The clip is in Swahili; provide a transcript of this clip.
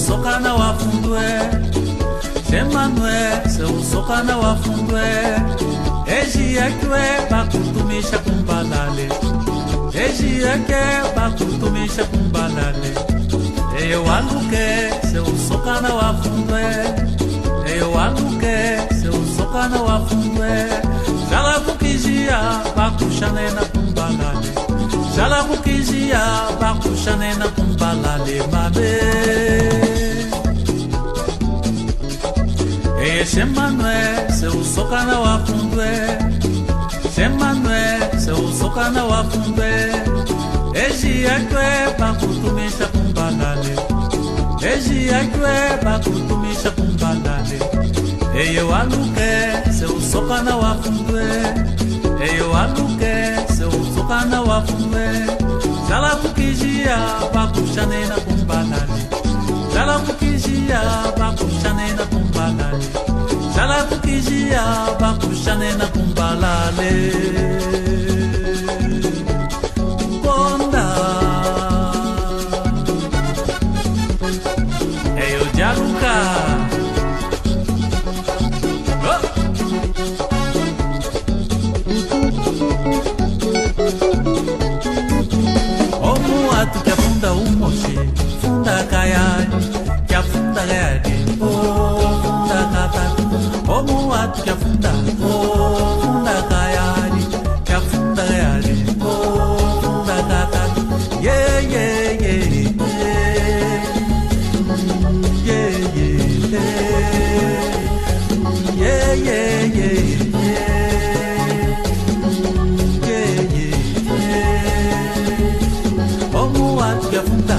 Sokana wafundwe Shemanwe se usokana wafundwe Eji yekwe bakutumisha kumbalale Eji yeke bakutumisha kumbalale Eye waluke se usokana wafundwe Eye waluke se usokana wafundwe Jala bukijia bakushane na kumbalale Jala bukijia bakushane na kumbalale mabe Shemanwe se usokana wafundwe Shemanwe se usokana wafundwe Eji yekwe bakutumisha kumbalale Eji yekwe bakutumisha kumbalale Eye waluke se usokana wafundwe Eye waluke se usokana wafundwe Jala bukijia bakushane na kumbalale Jala bukijia bakushane na kumbalale Jala bukijia bakushane na kumbalale Konda Eyo jaluka Omu atu kia funda umoshe Funda kaya Kia funda gayade Funda kata Omu atu kia funda Funda kaya Kia funda gayade Funda kata Yeah, yeah, yeah Yeah, yeah, yeah Yeah, yeah, yeah Yeah, yeah, yeah Omu atu kia funda